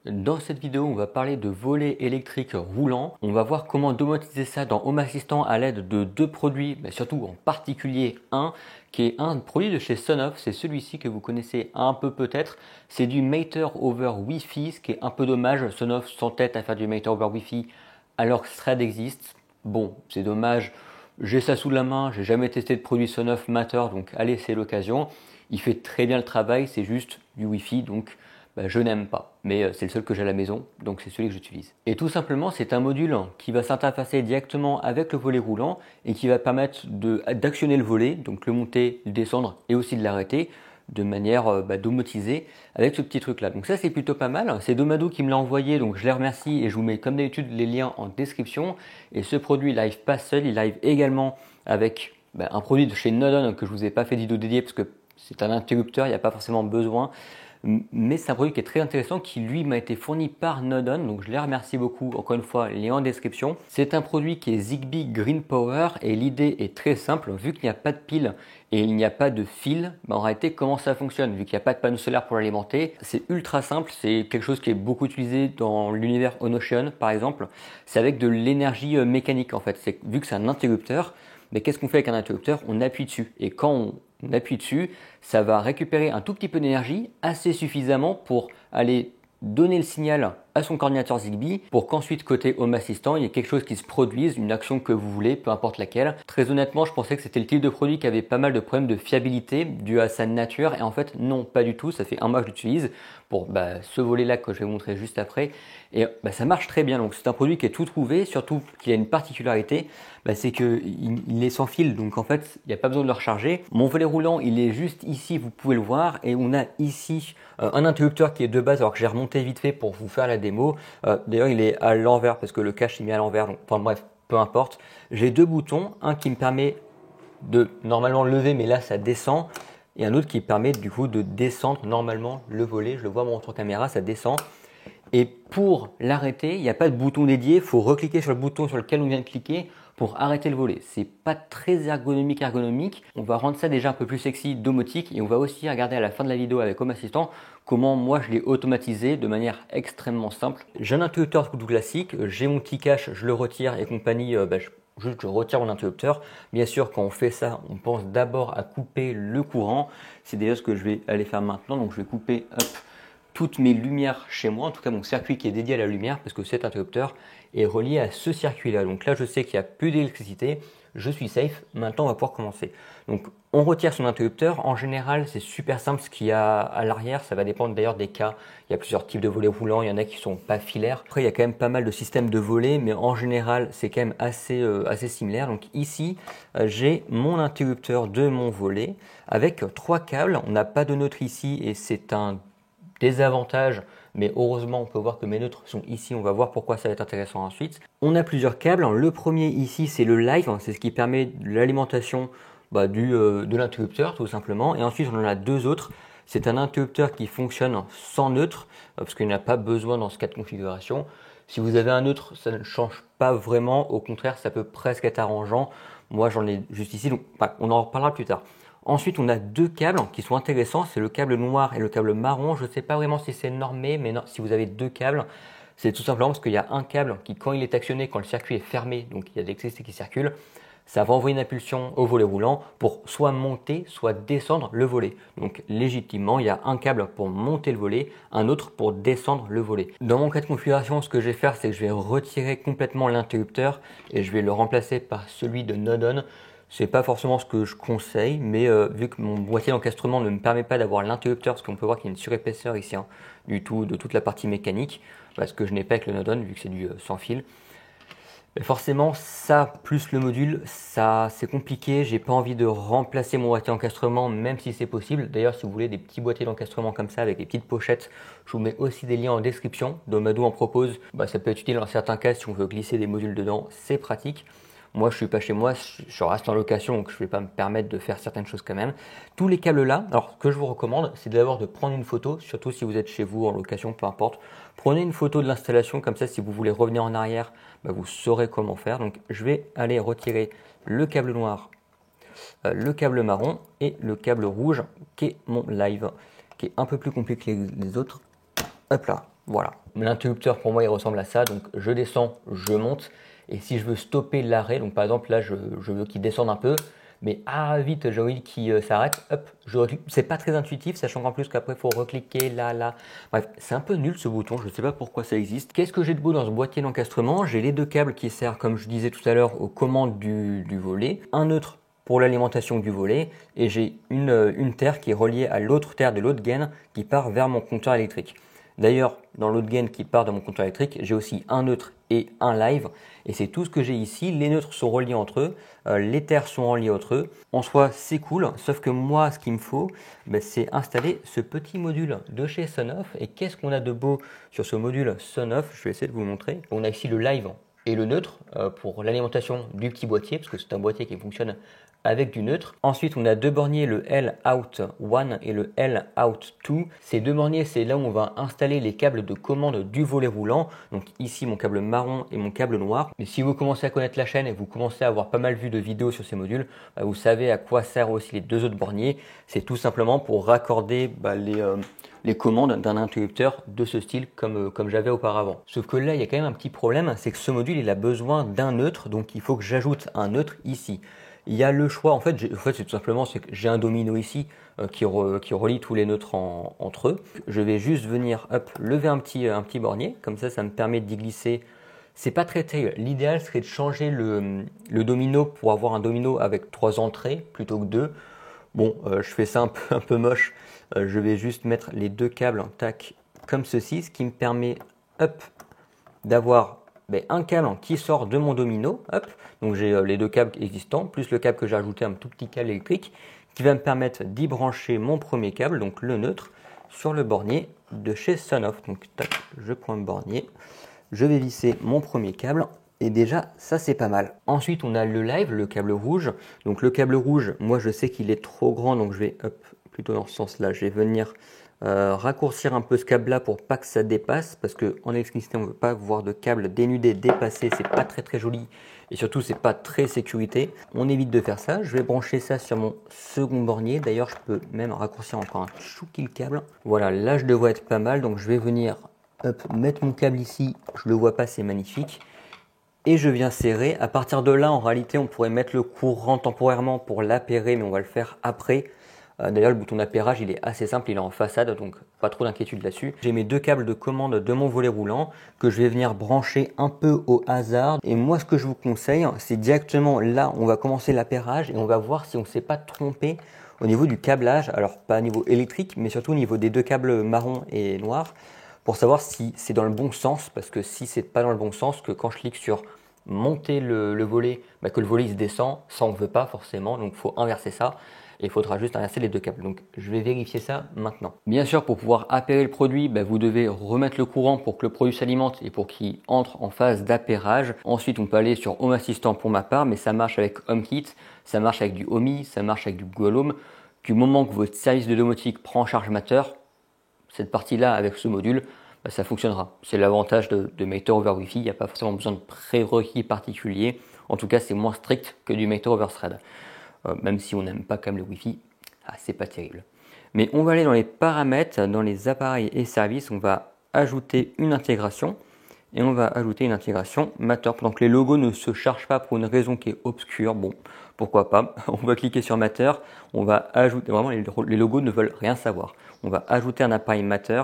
Dans cette vidéo, on va parler de volets électriques roulants. On va voir comment automatiser ça dans Home Assistant à l'aide de deux produits, mais surtout en particulier un qui est un produit de chez Sonoff. C'est celui-ci que vous connaissez un peu peut-être. C'est du Matter over Wi-Fi, ce qui est un peu dommage. Sonoff s'entête à faire du Matter over Wi-Fi alors que Thread existe. Bon, c'est dommage. J'ai ça sous la main, j'ai jamais testé de produit Sonoff Matter, donc allez, c'est l'occasion. Il fait très bien le travail, c'est juste du Wi-Fi, donc je n'aime pas, mais c'est le seul que j'ai à la maison, donc c'est celui que j'utilise. Et tout simplement, c'est un module qui va s'interfacer directement avec le volet roulant et qui va permettre d'actionner le volet, donc le monter, le descendre et aussi de l'arrêter de manière domotisée avec ce petit truc là. Donc ça c'est plutôt pas mal. C'est Domado qui me l'a envoyé, donc je les remercie et je vous mets comme d'habitude les liens en description. Et ce produit il arrive pas seul, il arrive également avec un produit de chez Nodon que je vous ai pas fait de vidéo dédiée parce que c'est un interrupteur, il n'y a pas forcément besoin. Mais c'est un produit qui est très intéressant qui lui m'a été fourni par Nodon, donc je les remercie beaucoup, encore une fois, lien en description. C'est un produit qui est Zigbee Green Power et l'idée est très simple, vu qu'il n'y a pas de pile et il n'y a pas de fil, en réalité comment ça fonctionne, vu qu'il n'y a pas de panneau solaire pour l'alimenter, c'est ultra simple, c'est quelque chose qui est beaucoup utilisé dans l'univers Onocean par exemple, c'est avec de l'énergie mécanique en fait, vu que c'est un interrupteur, mais qu'est-ce qu'on fait avec un interrupteur? On appuie dessus et quand on appuie dessus, ça va récupérer un tout petit peu d'énergie, assez suffisamment pour aller donner le signal à son coordinateur Zigbee pour qu'ensuite côté Home Assistant il y ait quelque chose qui se produise, une action que vous voulez, peu importe laquelle. Très honnêtement, je pensais que c'était le type de produit qui avait pas mal de problèmes de fiabilité dû à sa nature et en fait non, pas du tout. Ça fait un mois que je l'utilise pour ce volet là que je vais vous montrer juste après et ça marche très bien. Donc c'est un produit qui est tout trouvé, surtout qu'il a une particularité, c'est qu'il est sans fil, donc en fait il n'y a pas besoin de le recharger. Mon volet roulant il est juste ici, vous pouvez le voir, et on a ici un interrupteur qui est de base alors que j'ai remonté vite fait pour vous faire la démo. D'ailleurs il est à l'envers parce que le cache est mis à l'envers, donc enfin bref, peu importe. J'ai deux boutons, un qui me permet de normalement lever mais là ça descend, et un autre qui permet du coup de descendre normalement le volet. Je le vois mon retour caméra, ça descend. Et pour l'arrêter, il n'y a pas de bouton dédié, il faut recliquer sur le bouton sur lequel on vient de cliquer pour arrêter le volet. C'est pas très ergonomique. On va rendre ça déjà un peu plus sexy, domotique, et on va aussi regarder à la fin de la vidéo avec Home Assistant comment moi je l'ai automatisé de manière extrêmement simple. J'ai un interrupteur tout classique, j'ai mon petit cache, je le retire et compagnie, je retire mon interrupteur. Bien sûr, quand on fait ça, on pense d'abord à couper le courant. C'est déjà ce que je vais aller faire maintenant, donc je vais couper, hop, toutes mes lumières chez moi, en tout cas mon circuit qui est dédié à la lumière, parce que cet interrupteur est relié à ce circuit-là. Donc là, je sais qu'il n'y a plus d'électricité, je suis safe. Maintenant, on va pouvoir commencer. Donc, on retire son interrupteur. En général, c'est super simple ce qu'il y a à l'arrière. Ça va dépendre d'ailleurs des cas. Il y a plusieurs types de volets roulants. Il y en a qui sont pas filaires. Après, il y a quand même pas mal de systèmes de volets, mais en général, c'est quand même assez similaire. Donc ici, j'ai mon interrupteur de mon volet avec trois câbles. On n'a pas de neutre ici et c'est un désavantage, mais heureusement on peut voir que mes neutres sont ici, on va voir pourquoi ça va être intéressant ensuite. On a plusieurs câbles, le premier ici c'est le live, c'est ce qui permet l'alimentation de l'interrupteur tout simplement, et ensuite on en a deux autres. C'est un interrupteur qui fonctionne sans neutre, parce qu'il n'y a pas besoin dans ce cas de configuration. Si vous avez un neutre, ça ne change pas vraiment, au contraire ça peut presque être arrangeant. Moi j'en ai juste ici, donc on en reparlera plus tard. Ensuite, on a deux câbles qui sont intéressants, c'est le câble noir et le câble marron. Je ne sais pas vraiment si c'est normé, mais non, si vous avez deux câbles, c'est tout simplement parce qu'il y a un câble qui, quand il est actionné, quand le circuit est fermé, donc il y a de l'électricité qui circule, ça va envoyer une impulsion au volet roulant pour soit monter, soit descendre le volet. Donc légitimement, il y a un câble pour monter le volet, un autre pour descendre le volet. Dans mon cas de configuration, ce que je vais faire, c'est que je vais retirer complètement l'interrupteur et je vais le remplacer par celui de Nodon. C'est pas forcément ce que je conseille, mais vu que mon boîtier d'encastrement ne me permet pas d'avoir l'interrupteur, parce qu'on peut voir qu'il y a une surépaisseur ici de toute la partie mécanique, parce que je n'ai pas avec le Nodon, vu que c'est du sans fil. Mais forcément, ça plus le module, ça c'est compliqué. J'ai pas envie de remplacer mon boîtier d'encastrement, même si c'est possible. D'ailleurs, si vous voulez des petits boîtiers d'encastrement comme ça avec des petites pochettes, je vous mets aussi des liens en description. Domado en propose. Ça peut être utile dans certains cas si on veut glisser des modules dedans, c'est pratique. Moi, je suis pas chez moi, je reste en location, donc je ne vais pas me permettre de faire certaines choses quand même. Tous les câbles là, alors ce que je vous recommande, c'est d'abord de prendre une photo, surtout si vous êtes chez vous en location, peu importe. Prenez une photo de l'installation, comme ça, si vous voulez revenir en arrière, vous saurez comment faire. Donc, je vais aller retirer le câble noir, le câble marron et le câble rouge, qui est mon live, qui est un peu plus compliqué que les autres. Hop là, voilà. L'interrupteur pour moi il ressemble à ça, donc je descends, je monte, et si je veux stopper l'arrêt, donc par exemple là je veux qu'il descende un peu, mais vite j'ai envie qu'il s'arrête, hop, je reclique. C'est pas très intuitif, sachant qu'en plus qu'après il faut recliquer là. Bref, c'est un peu nul ce bouton, je ne sais pas pourquoi ça existe. Qu'est-ce que j'ai de beau dans ce boîtier d'encastrement? J'ai les deux câbles qui servent, comme je disais tout à l'heure, aux commandes du volet, un neutre pour l'alimentation du volet, et j'ai une terre qui est reliée à l'autre terre de l'autre gaine qui part vers mon compteur électrique. D'ailleurs, dans l'autre gaine qui part de mon compteur électrique, j'ai aussi un neutre et un live. Et c'est tout ce que j'ai ici. Les neutres sont reliés entre eux, les terres sont reliées entre eux. En soi, c'est cool, sauf que moi, ce qu'il me faut, c'est installer ce petit module de chez Sonoff. Et qu'est-ce qu'on a de beau sur ce module Sonoff? Je vais essayer de vous montrer. On a ici le live et le neutre pour l'alimentation du petit boîtier, parce que c'est un boîtier qui fonctionne avec du neutre. Ensuite, on a deux borniers, le L-Out1 et le L-Out2. Ces deux borniers, c'est là où on va installer les câbles de commande du volet roulant. Donc ici, mon câble marron et mon câble noir. Mais si vous commencez à connaître la chaîne et vous commencez à avoir pas mal vu de vidéos sur ces modules, vous savez à quoi servent aussi les deux autres borniers. C'est tout simplement pour raccorder les commandes d'un interrupteur de ce style comme j'avais auparavant. Sauf que là, il y a quand même un petit problème, c'est que ce module, il a besoin d'un neutre, donc il faut que j'ajoute un neutre ici. Il y a le choix, en fait c'est tout simplement que j'ai un domino ici qui relie tous les neutres entre eux. Je vais juste venir lever un petit bornier, comme ça me permet d'y glisser. C'est pas très terrible. L'idéal serait de changer le domino pour avoir un domino avec 3 entrées plutôt que 2. Bon, je fais ça un peu moche. Je vais juste mettre les deux câbles tac, comme ceci, ce qui me permet d'avoir un câble qui sort de mon domino, donc j'ai les deux câbles existants, plus le câble que j'ai ajouté, un tout petit câble électrique, qui va me permettre d'y brancher mon premier câble, donc le neutre, sur le bornier de chez Sonoff. Donc tac, je prends le bornier, je vais visser mon premier câble, et déjà ça c'est pas mal. Ensuite on a le live, le câble rouge. Donc le câble rouge, moi je sais qu'il est trop grand, donc je vais plutôt dans ce sens là, je vais venir raccourcir un peu ce câble là pour pas que ça dépasse, parce qu'en électricité on ne veut pas voir de câble dénudé dépasser, c'est pas très joli et surtout c'est pas très sécurité. On évite de faire ça. Je vais brancher ça sur mon second bornier, d'ailleurs je peux même raccourcir encore un chouki le câble. Voilà, là je devrais être pas mal, donc je vais venir mettre mon câble ici, je le vois pas, c'est magnifique. Et je viens serrer. À partir de là, en réalité, on pourrait mettre le courant temporairement pour l'appairer, mais on va le faire après. D'ailleurs, le bouton d'appairage, il est assez simple, il est en façade, donc pas trop d'inquiétude là-dessus. J'ai mes deux câbles de commande de mon volet roulant que je vais venir brancher un peu au hasard. Et moi, ce que je vous conseille, c'est directement là, on va commencer l'appairage et on va voir si on ne s'est pas trompé au niveau du câblage. Alors, pas au niveau électrique, mais surtout au niveau des deux câbles marron et noir, pour savoir si c'est dans le bon sens, parce que si c'est pas dans le bon sens, que quand je clique sur monter le volet, que le volet il se descend, ça on ne veut pas forcément, donc il faut inverser ça. Et il faudra juste inverser les deux câbles. Donc je vais vérifier ça maintenant. Bien sûr, pour pouvoir appairer le produit, vous devez remettre le courant pour que le produit s'alimente et pour qu'il entre en phase d'appairage. Ensuite, on peut aller sur Home Assistant pour ma part, mais ça marche avec HomeKit, ça marche avec du Homey, ça marche avec du Google Home. Du moment que votre service de domotique prend en charge Matter, cette partie-là avec ce module, ça fonctionnera. C'est l'avantage de Matter over Wi-Fi. Il n'y a pas forcément besoin de prérequis particuliers. En tout cas, c'est moins strict que du Matter over Thread. Même si on n'aime pas comme le Wi-Fi, c'est pas terrible. Mais on va aller dans les paramètres, dans les appareils et services, on va ajouter une intégration et on va ajouter une intégration Matter. Donc les logos ne se chargent pas pour une raison qui est obscure, bon, pourquoi pas. On va cliquer sur Matter, on va ajouter, vraiment les logos ne veulent rien savoir. On va ajouter un appareil Matter.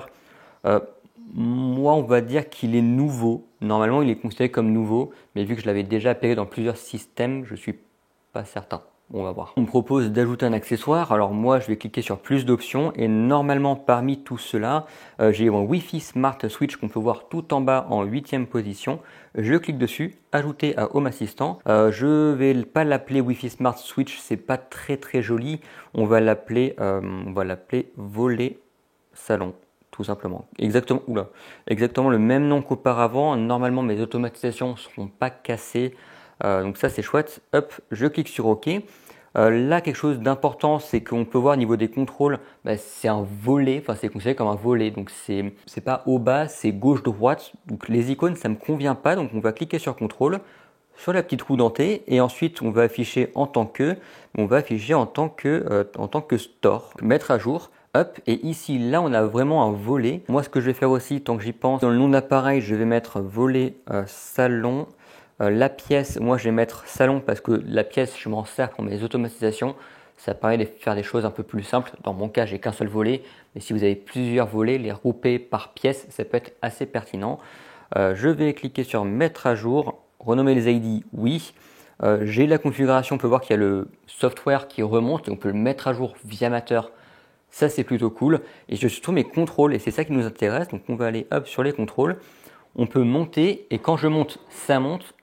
Moi, on va dire qu'il est nouveau. Normalement, il est considéré comme nouveau, mais vu que je l'avais déjà appairé dans plusieurs systèmes, je suis pas certain. On va voir. On me propose d'ajouter un accessoire. Alors moi, je vais cliquer sur plus d'options et normalement, parmi tout cela, j'ai mon Wi-Fi Smart Switch qu'on peut voir tout en bas en 8e position. Je clique dessus, ajouter à Home Assistant. Je vais pas l'appeler Wi-Fi Smart Switch, c'est pas très joli. On va l'appeler volet salon. Tout simplement. Exactement le même nom qu'auparavant. Normalement, mes automatisations ne seront pas cassées. Donc ça, c'est chouette. Hop, je clique sur OK. Là, quelque chose d'important, c'est qu'on peut voir au niveau des contrôles, c'est un volet, enfin c'est considéré comme un volet. Donc c'est pas haut bas, c'est gauche droite. Donc les icônes, ça me convient pas. Donc on va cliquer sur contrôle, sur la petite roue dentée, et ensuite on va afficher en tant que, on va afficher en tant que store, mettre à jour. Hop, et ici, là, on a vraiment un volet. Moi, ce que je vais faire aussi, tant que j'y pense, dans le nom d'appareil, je vais mettre volet salon. La pièce, moi, je vais mettre salon parce que la pièce, je m'en sers pour mes automatisations. Ça permet de faire des choses un peu plus simples. Dans mon cas, j'ai qu'un seul volet, mais si vous avez plusieurs volets, les regrouper par pièce, ça peut être assez pertinent. Je vais cliquer sur mettre à jour, renommer les ID, oui. J'ai la configuration, on peut voir qu'il y a le software qui remonte et on peut le mettre à jour via Matter. Ça, c'est plutôt cool. Et je suis sur mes contrôles et c'est ça qui nous intéresse. Donc, on va aller hop sur les contrôles. On peut monter et quand je monte, ça monte.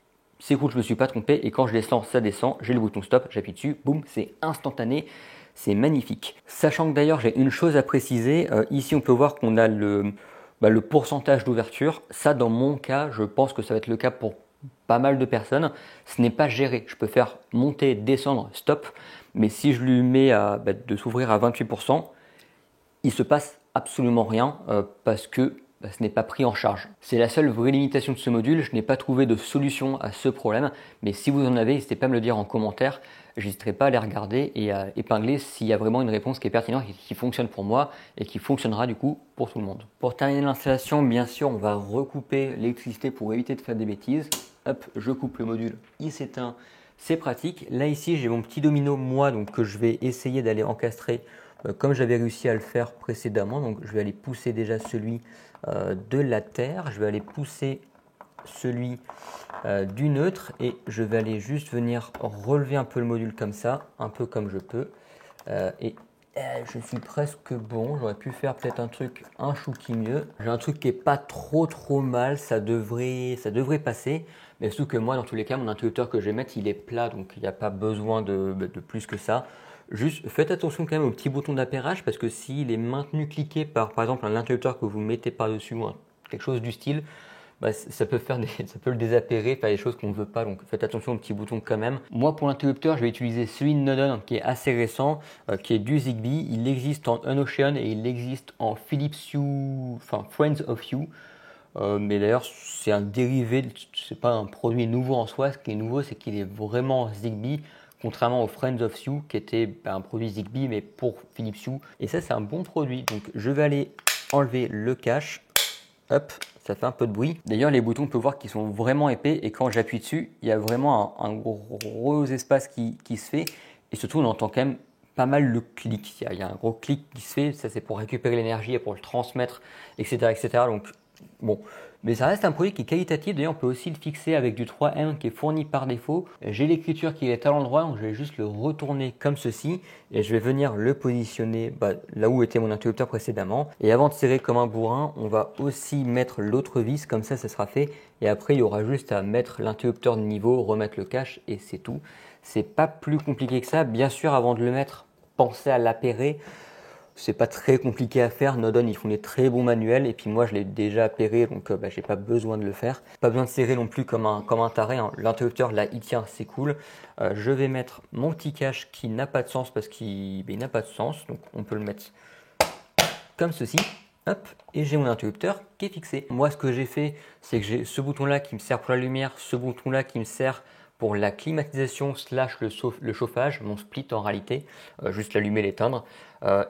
C'est cool, je ne me suis pas trompé. Et quand je descends, ça descend. J'ai le bouton stop, j'appuie dessus. Boum, c'est instantané. C'est magnifique. Sachant que d'ailleurs, j'ai une chose à préciser. Ici, on peut voir qu'on a le pourcentage d'ouverture. Ça, dans mon cas, je pense que ça va être le cas pour pas mal de personnes. Ce n'est pas géré. Je peux faire monter, descendre, stop. Mais si je lui mets de s'ouvrir à 28%, il se passe absolument rien parce que ce n'est pas pris en charge. C'est la seule vraie limitation de ce module. Je n'ai pas trouvé de solution à ce problème. Mais si vous en avez, n'hésitez pas à me le dire en commentaire. Je n'hésiterai pas à les regarder et à épingler s'il y a vraiment une réponse qui est pertinente et qui fonctionne pour moi et qui fonctionnera du coup pour tout le monde. Pour terminer l'installation, bien sûr, on va recouper l'électricité pour éviter de faire des bêtises. Hop, je coupe le module, il s'éteint. C'est pratique. Là ici, j'ai mon petit domino moi donc que je vais essayer d'aller encastrer comme j'avais réussi à le faire précédemment. Donc je vais aller pousser déjà celui de la terre, je vais aller pousser celui du neutre et je vais aller juste venir relever un peu le module comme ça, un peu comme je peux. Je suis presque bon, j'aurais pu faire peut-être un chouki mieux. J'ai un truc qui est pas trop mal, ça devrait passer. Mais surtout que moi, dans tous les cas, mon interrupteur que je vais mettre, il est plat, donc il n'y a pas besoin de plus que ça. Juste faites attention quand même au petit bouton d'appairage parce que s'il est maintenu cliqué par exemple un interrupteur que vous mettez par-dessus ou quelque chose du style, ça peut le désappairer, faire des choses qu'on ne veut pas, donc faites attention aux petits boutons quand même. Moi pour l'interrupteur, je vais utiliser celui de Nodon qui est assez récent, qui est du Zigbee. Il existe en Unocean et il existe en Philips Hue, enfin Friends of You. Mais d'ailleurs, c'est un dérivé, c'est pas un produit nouveau en soi. Ce qui est nouveau, c'est qu'il est vraiment Zigbee, contrairement au Friends of You, qui était un produit Zigbee, mais pour Philips Hue. Et ça, c'est un bon produit. Donc, je vais aller enlever le cache. Hop, ça fait un peu de bruit. D'ailleurs, les boutons, on peut voir qu'ils sont vraiment épais. Et quand j'appuie dessus, il y a vraiment un gros espace qui se fait. Et surtout, on entend quand même pas mal le clic. Il y a un gros clic qui se fait. Ça, c'est pour récupérer l'énergie et pour le transmettre, etc., etc. Donc, bon, mais ça reste un produit qui est qualitatif. D'ailleurs, on peut aussi le fixer avec du 3M qui est fourni par défaut. J'ai l'écriture qui est à l'endroit, donc je vais juste le retourner comme ceci et je vais venir le positionner là où était mon interrupteur précédemment. Et avant de serrer comme un bourrin, on va aussi mettre l'autre vis, comme ça sera fait. Et après, il y aura juste à mettre l'interrupteur de niveau, remettre le cache et c'est tout. C'est pas plus compliqué que ça. Bien sûr, avant de le mettre, pensez à l'appairer. C'est pas très compliqué à faire. Nodon, ils font des très bons manuels. Et puis moi, je l'ai déjà appairé, donc j'ai pas besoin de le faire. Pas besoin de serrer non plus comme un taré, hein. L'interrupteur, là, il tient, c'est cool. Je vais mettre mon petit cache qui n'a pas de sens parce qu'il n'a pas de sens. Donc on peut le mettre comme ceci. Hop, et j'ai mon interrupteur qui est fixé. Moi, ce que j'ai fait, c'est que j'ai ce bouton-là qui me sert pour la lumière, ce bouton-là qui me sert pour la climatisation slash le chauffage, mon split en réalité, juste l'allumer, l'éteindre.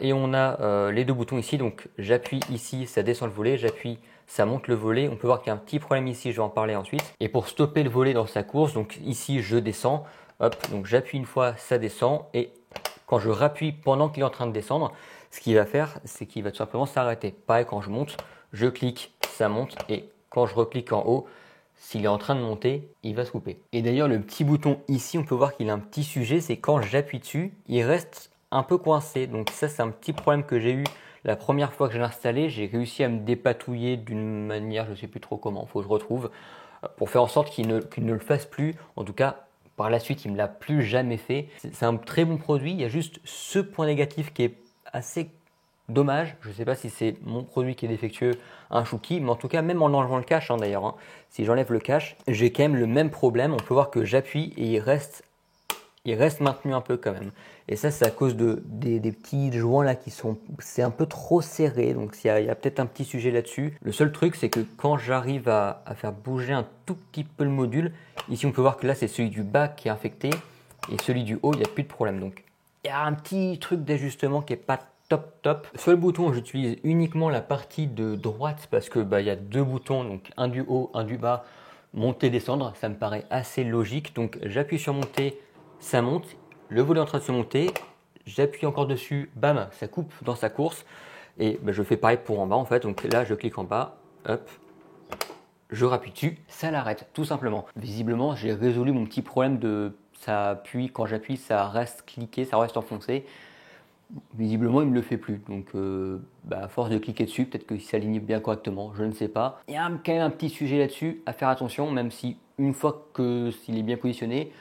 Et on a les deux boutons ici, donc j'appuie ici, ça descend le volet, j'appuie, ça monte le volet. On peut voir qu'il y a un petit problème ici, je vais en parler ensuite. Et pour stopper le volet dans sa course, donc ici je descends, hop, donc j'appuie une fois, ça descend, et quand je rappuie pendant qu'il est en train de descendre, ce qu'il va faire, c'est qu'il va tout simplement s'arrêter. Pareil, quand je monte, je clique, ça monte, et quand je reclique en haut, s'il est en train de monter, il va se couper. Et d'ailleurs, le petit bouton ici, on peut voir qu'il a un petit sujet, c'est quand j'appuie dessus, il reste un peu coincé. Donc ça, c'est un petit problème que j'ai eu la première fois que je l'ai installé. J'ai réussi à me dépatouiller d'une manière, je ne sais plus trop comment, il faut que je retrouve, pour faire en sorte qu'il ne le fasse plus. En tout cas, par la suite, il ne me l'a plus jamais fait. C'est un très bon produit, il y a juste ce point négatif qui est assez dommage. Je ne sais pas si c'est mon produit qui est défectueux, un chouki, mais en tout cas, même en enlevant le cache, d'ailleurs, si j'enlève le cache, j'ai quand même le même problème. On peut voir que j'appuie et il reste maintenu un peu quand même. Et ça, c'est à cause des petits joints là c'est un peu trop serré. Donc il y a peut-être un petit sujet là-dessus. Le seul truc, c'est que quand j'arrive à faire bouger un tout petit peu le module, ici on peut voir que là c'est celui du bas qui est infecté et celui du haut, il n'y a plus de problème. Donc il y a un petit truc d'ajustement qui est pas top top. Sur le bouton, j'utilise uniquement la partie de droite parce que il y a deux boutons, donc un du haut, un du bas, monter, descendre, ça me paraît assez logique. Donc j'appuie sur monter, ça monte, le volet est en train de se monter, j'appuie encore dessus, bam, ça coupe dans sa course. Et je fais pareil pour en bas en fait, donc là je clique en bas, hop, je rappuie dessus, ça l'arrête tout simplement. Visiblement j'ai résolu mon petit problème de ça appuie, quand j'appuie ça reste cliqué, ça reste enfoncé. Visiblement il ne me le fait plus, donc à force de cliquer dessus, peut-être qu'il s'aligne bien correctement, je ne sais pas. Il y a quand même un petit sujet là-dessus à faire attention, même si une fois que s'il est bien positionné,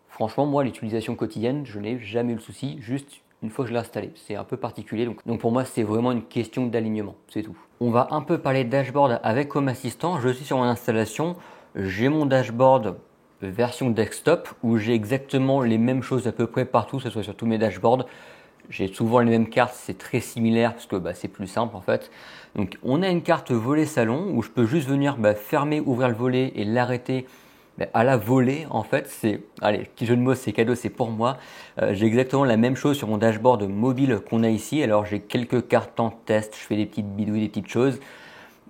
franchement moi l'utilisation quotidienne, je n'ai jamais eu le souci, juste une fois que je l'ai installé. C'est un peu particulier, donc pour moi c'est vraiment une question d'alignement, c'est tout. On va un peu parler dashboard avec Home Assistant. Je suis sur mon installation, j'ai mon dashboard version desktop où j'ai exactement les mêmes choses à peu près partout, que ce soit sur tous mes dashboards. J'ai souvent les mêmes cartes, c'est très similaire parce que c'est plus simple en fait. Donc on a une carte volet salon où je peux juste venir fermer, ouvrir le volet et l'arrêter à la volée en fait. C'est, allez, petit jeu de mots, c'est cadeau, c'est pour moi. J'ai exactement la même chose sur mon dashboard mobile qu'on a ici. Alors j'ai quelques cartes en test, je fais des petites bidouilles, des petites choses.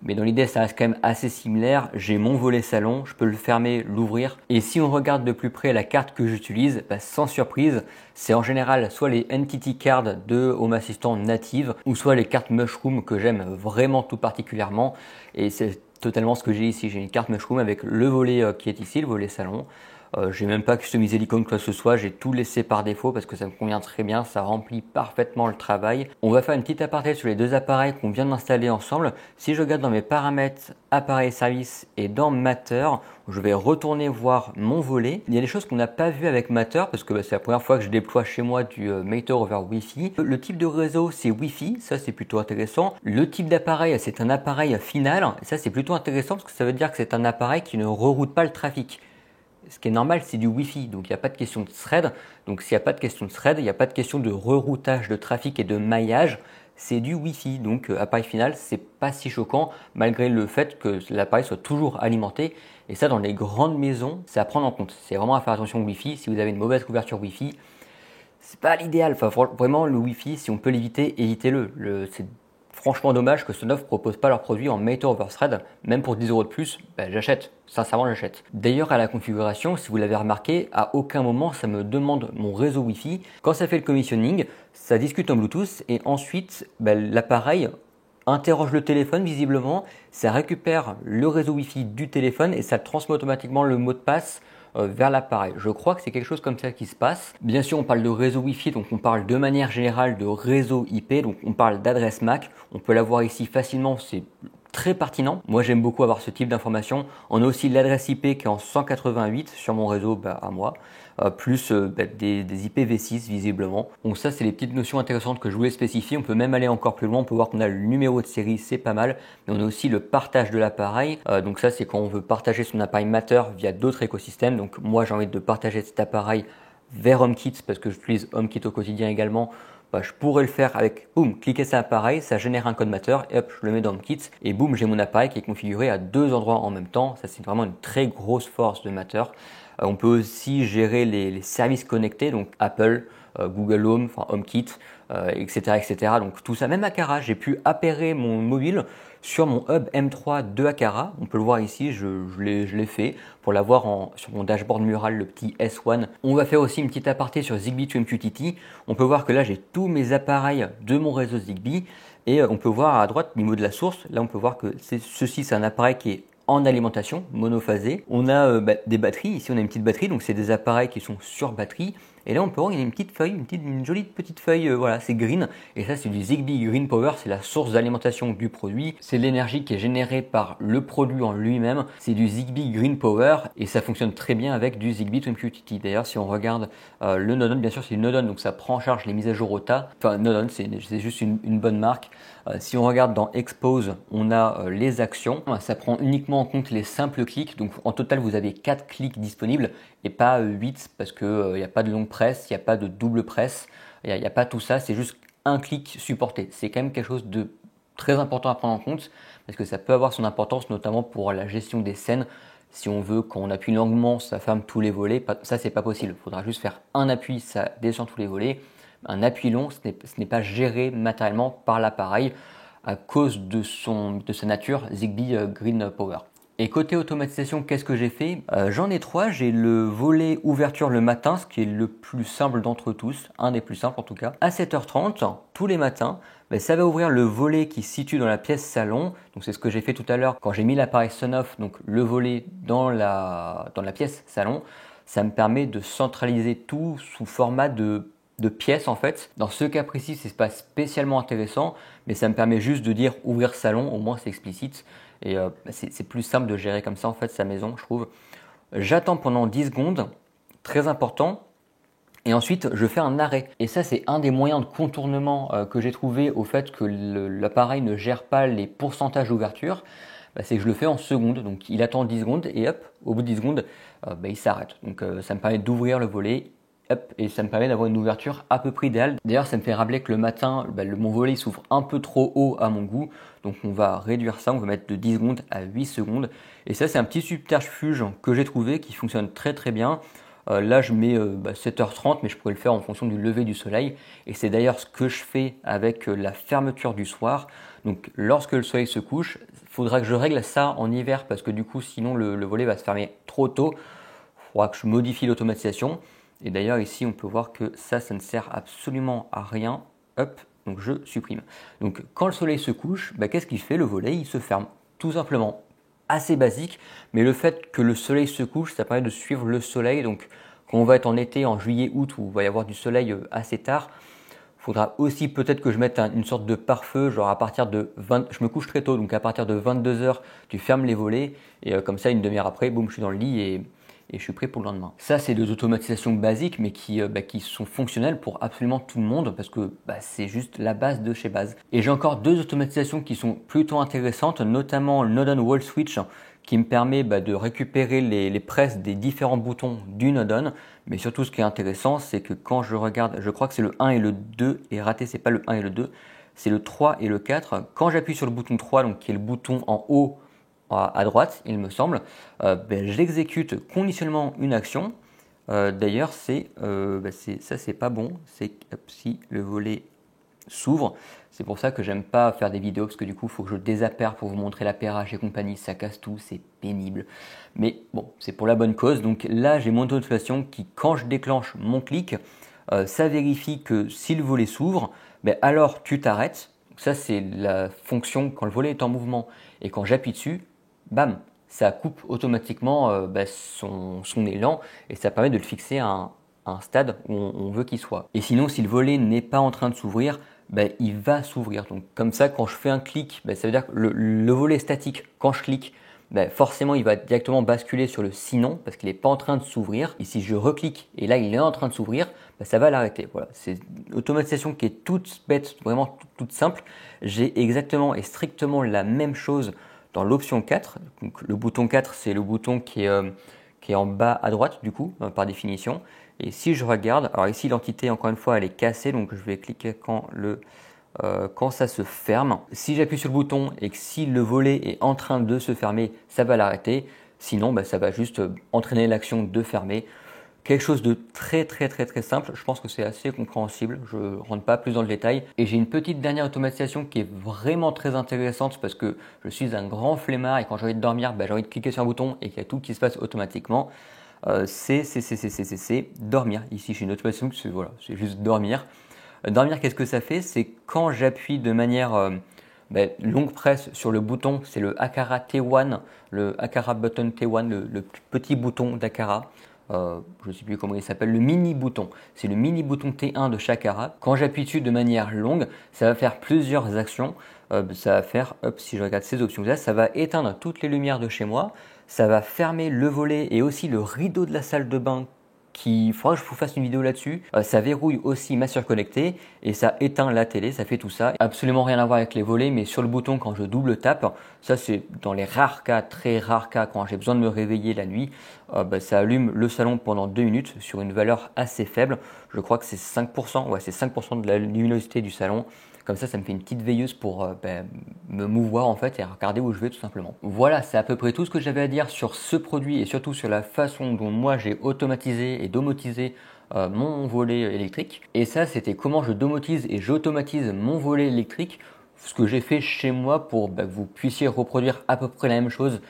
Mais dans l'idée, ça reste quand même assez similaire. J'ai mon volet salon, je peux le fermer, l'ouvrir. Et si on regarde de plus près la carte que j'utilise, sans surprise, c'est en général soit les Entity Cards de Home Assistant native, ou soit les cartes Mushroom que j'aime vraiment tout particulièrement. Et c'est totalement ce que j'ai ici. J'ai une carte Mushroom avec le volet qui est ici, le volet salon. J'ai même pas customisé l'icône quoi que ce soit, j'ai tout laissé par défaut parce que ça me convient très bien, ça remplit parfaitement le travail. On va faire une petite aparté sur les deux appareils qu'on vient d'installer ensemble. Si je regarde dans mes paramètres appareil service et dans Matter, je vais retourner voir mon volet. Il y a des choses qu'on n'a pas vues avec Matter parce que c'est la première fois que je déploie chez moi du Matter over Wi-Fi. Le type de réseau c'est Wi-Fi, ça c'est plutôt intéressant. Le type d'appareil c'est un appareil final, et ça c'est plutôt intéressant parce que ça veut dire que c'est un appareil qui ne reroute pas le trafic. Ce qui est normal, c'est du Wi-Fi, donc il n'y a pas de question de thread. Donc s'il n'y a pas de question de thread, il n'y a pas de question de reroutage de trafic et de maillage. C'est du Wi-Fi, donc appareil final, c'est pas si choquant malgré le fait que l'appareil soit toujours alimenté. Et ça, dans les grandes maisons, c'est à prendre en compte. C'est vraiment à faire attention au Wi-Fi. Si vous avez une mauvaise couverture Wi-Fi, c'est pas l'idéal. Enfin, vraiment, le Wi-Fi, si on peut l'éviter, évitez-le. C'est franchement dommage que Sonoff ne propose pas leurs produits en Matter over Thread. Même pour 10 € de plus, j'achète. Sincèrement, j'achète. D'ailleurs, à la configuration, si vous l'avez remarqué, à aucun moment ça me demande mon réseau Wi-Fi. Quand ça fait le commissioning, ça discute en Bluetooth et ensuite l'appareil interroge le téléphone visiblement, ça récupère le réseau Wi-Fi du téléphone et ça transmet automatiquement le mot de passe vers l'appareil. Je crois que c'est quelque chose comme ça qui se passe. Bien sûr, on parle de réseau Wi-Fi, donc on parle de manière générale de réseau IP, donc on parle d'adresse MAC. On peut l'avoir ici facilement, c'est très pertinent. Moi, j'aime beaucoup avoir ce type d'information. On a aussi l'adresse IP qui est en 188 sur mon réseau à moi, plus des IPv6 visiblement. Donc ça, c'est les petites notions intéressantes que je voulais spécifier. On peut même aller encore plus loin. On peut voir qu'on a le numéro de série, c'est pas mal. Mais on a aussi le partage de l'appareil. Donc ça, c'est quand on veut partager son appareil Matter via d'autres écosystèmes. Donc moi, j'ai envie de partager cet appareil vers HomeKit parce que j'utilise HomeKit au quotidien également. Je pourrais le faire avec, boum, cliquer sur l'appareil, ça génère un code Matter et hop, je le mets dans HomeKit et boum, j'ai mon appareil qui est configuré à deux endroits en même temps. Ça, c'est vraiment une très grosse force de Matter. On peut aussi gérer les services connectés, donc Apple, Google Home, enfin HomeKit, etc., etc. Donc tout ça, même Aqara, j'ai pu appairer mon mobile sur mon hub M3 de Aqara. On peut le voir ici, je l'ai fait pour l'avoir sur mon dashboard mural, le petit S1. On va faire aussi une petite aparté sur Zigbee to MQTT. On peut voir que là, j'ai tous mes appareils de mon réseau Zigbee et on peut voir à droite, au niveau de la source, là on peut voir que ceci, c'est un appareil qui est en alimentation monophasée. On a des batteries, ici on a une petite batterie, donc c'est des appareils qui sont sur batterie. Et là on peut voir qu'il y a une petite feuille, une jolie petite feuille, voilà, c'est green. Et ça c'est du Zigbee Green Power, c'est la source d'alimentation du produit. C'est l'énergie qui est générée par le produit en lui-même. C'est du Zigbee Green Power et ça fonctionne très bien avec du Zigbee to MQTT. D'ailleurs si on regarde le Nodon, bien sûr c'est une Nodon, donc ça prend en charge les mises à jour OTA. Enfin Nodon c'est juste une bonne marque. Si on regarde dans Expose, on a les actions. Ça prend uniquement en compte les simples clics. Donc en total, vous avez 4 clics disponibles et pas 8 parce qu'il n'y a pas de longue presse, il n'y a pas de double presse, il n'y a pas tout ça. C'est juste un clic supporté. C'est quand même quelque chose de très important à prendre en compte parce que ça peut avoir son importance, notamment pour la gestion des scènes. Si on veut, quand on appuie longuement, ça ferme tous les volets. Ça, c'est pas possible. Il faudra juste faire un appui, ça descend tous les volets. un appui long, ce n'est pas géré matériellement par l'appareil à cause de sa nature Zigbee Green Power. Et côté automatisation, qu'est-ce que j'ai fait? J'en ai trois. J'ai le volet ouverture le matin, ce qui est le plus simple d'entre tous, un des plus simples en tout cas. À 7h30, tous les matins, ça va ouvrir le volet qui se situe dans la pièce salon. Donc c'est ce que j'ai fait tout à l'heure quand j'ai mis l'appareil Sonoff, donc le volet dans la pièce salon. Ça me permet de centraliser tout sous format de pièces en fait. Dans ce cas précis, c'est pas spécialement intéressant, mais ça me permet juste de dire ouvrir salon, au moins c'est explicite. Et c'est plus simple de gérer comme ça en fait sa maison, je trouve. J'attends pendant 10 secondes, très important. Et ensuite, je fais un arrêt. Et ça, c'est un des moyens de contournement que j'ai trouvé au fait que l'appareil ne gère pas les pourcentages d'ouverture. C'est que je le fais en secondes. Donc, il attend 10 secondes et hop, au bout de 10 secondes, il s'arrête. Donc, ça me permet d'ouvrir le volet. Hop, et ça me permet d'avoir une ouverture à peu près idéale. D'ailleurs, ça me fait rappeler que le matin, mon volet s'ouvre un peu trop haut à mon goût. Donc, on va réduire ça. On va mettre de 10 secondes à 8 secondes. Et ça, c'est un petit subterfuge que j'ai trouvé qui fonctionne très très bien. Là, je mets 7h30, mais je pourrais le faire en fonction du lever du soleil. Et c'est d'ailleurs ce que je fais avec la fermeture du soir. Donc, lorsque le soleil se couche, il faudra que je règle ça en hiver parce que du coup, sinon, le volet va se fermer trop tôt. Il faudra que je modifie l'automatisation. Et d'ailleurs, ici, on peut voir que ça ne sert absolument à rien. Hop, donc je supprime. Donc, quand le soleil se couche, qu'est-ce qu'il fait? Le volet, il se ferme, tout simplement. Assez basique, mais le fait que le soleil se couche, ça permet de suivre le soleil. Donc, quand on va être en été, en juillet, août, où il va y avoir du soleil assez tard, il faudra aussi peut-être que je mette une sorte de pare-feu, genre à partir de 20, je me couche très tôt, donc à partir de 22h, tu fermes les volets, et comme ça, une demi-heure après, boum, je suis dans le lit et je suis prêt pour le lendemain. Ça, c'est des automatisations basiques, mais qui sont fonctionnelles pour absolument tout le monde, parce que c'est juste la base de chez base. Et j'ai encore deux automatisations qui sont plutôt intéressantes, notamment le Node on Wall Switch, qui me permet de récupérer les presses des différents boutons du Node on. Mais surtout, ce qui est intéressant, c'est que quand je regarde, je crois que c'est le 1 et le 2, et raté, c'est pas le 1 et le 2, c'est le 3 et le 4. Quand j'appuie sur le bouton 3, donc qui est le bouton en haut, à droite, il me semble, j'exécute conditionnellement une action. D'ailleurs, ça, c'est pas bon. C'est si le volet s'ouvre. C'est pour ça que j'aime pas faire des vidéos parce que du coup, il faut que je désappaire pour vous montrer l'appairage et compagnie. Ça casse tout, c'est pénible. Mais bon, c'est pour la bonne cause. Donc là, j'ai mon automatisation qui, quand je déclenche mon clic, ça vérifie que si le volet s'ouvre, alors tu t'arrêtes. Ça, c'est la fonction quand le volet est en mouvement et quand j'appuie dessus, bam, ça coupe automatiquement son élan et ça permet de le fixer à un stade où on veut qu'il soit. Et sinon, si le volet n'est pas en train de s'ouvrir, il va s'ouvrir. Donc comme ça, quand je fais un clic, ça veut dire que le volet est statique. Quand je clique, forcément, il va directement basculer sur le sinon parce qu'il n'est pas en train de s'ouvrir. Et si je reclique et là, il est en train de s'ouvrir, ça va l'arrêter. Voilà, c'est une automatisation qui est toute bête, vraiment toute simple. J'ai exactement et strictement la même chose dans l'option 4. Donc, le bouton 4, c'est le bouton qui est en bas à droite, du coup, par définition. Et si je regarde, alors ici, l'entité, encore une fois, elle est cassée, donc je vais cliquer quand ça se ferme. Si j'appuie sur le bouton et que si le volet est en train de se fermer, ça va l'arrêter. Sinon, ça va juste entraîner l'action de fermer. Quelque chose de très très très très simple, je pense que c'est assez compréhensible, je ne rentre pas plus dans le détail. Et j'ai une petite dernière automatisation qui est vraiment très intéressante parce que je suis un grand flemmard et quand j'ai envie de dormir, j'ai envie de cliquer sur un bouton et qu'il y a tout qui se passe automatiquement. C'est dormir. Ici j'ai une automatisation, c'est juste dormir. Dormir, qu'est-ce que ça fait? C'est quand j'appuie de manière longue presse sur le bouton, c'est le Aqara T1, le Aqara Button T1, le petit bouton d'Aqara. Je ne sais plus comment il s'appelle, le mini bouton. C'est le mini bouton T1 de chaque Aqara. Quand j'appuie dessus de manière longue, ça va faire plusieurs actions. Ça va faire, si je regarde ces options-là, ça va éteindre toutes les lumières de chez moi. Ça va fermer le volet et aussi le rideau de la salle de bain. Il faudra que je vous fasse une vidéo là-dessus. Ça verrouille aussi ma surconnectée et ça éteint la télé, ça fait tout ça. Absolument rien à voir avec les volets, mais sur le bouton quand je double tape, ça c'est dans les rares cas, très rares cas, quand j'ai besoin de me réveiller la nuit, ça allume le salon pendant 2 minutes sur une valeur assez faible. Je crois que c'est 5%, ouais c'est 5% de la luminosité du salon. Comme ça me fait une petite veilleuse pour me mouvoir en fait et regarder où je vais tout simplement. Voilà, c'est à peu près tout ce que j'avais à dire sur ce produit et surtout sur la façon dont moi j'ai automatisé et domotisé mon volet électrique. Et ça, c'était comment je domotise et j'automatise mon volet électrique, ce que j'ai fait chez moi pour que vous puissiez reproduire à peu près la même chose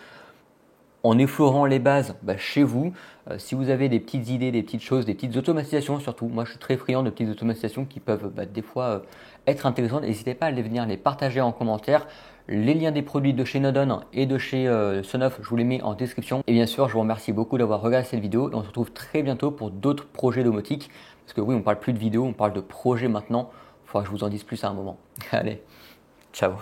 en effleurant les bases chez vous. Si vous avez des petites idées, des petites choses, des petites automatisations surtout, moi je suis très friand de petites automatisations qui peuvent des fois être intéressantes. N'hésitez pas à venir les partager en commentaire. Les liens des produits de chez Nodon et de chez Sonoff, je vous les mets en description. Et bien sûr, je vous remercie beaucoup d'avoir regardé cette vidéo et on se retrouve très bientôt pour d'autres projets domotiques. Parce que oui, on parle plus de vidéos, on parle de projets maintenant. Il faudra que je vous en dise plus à un moment. Allez, ciao.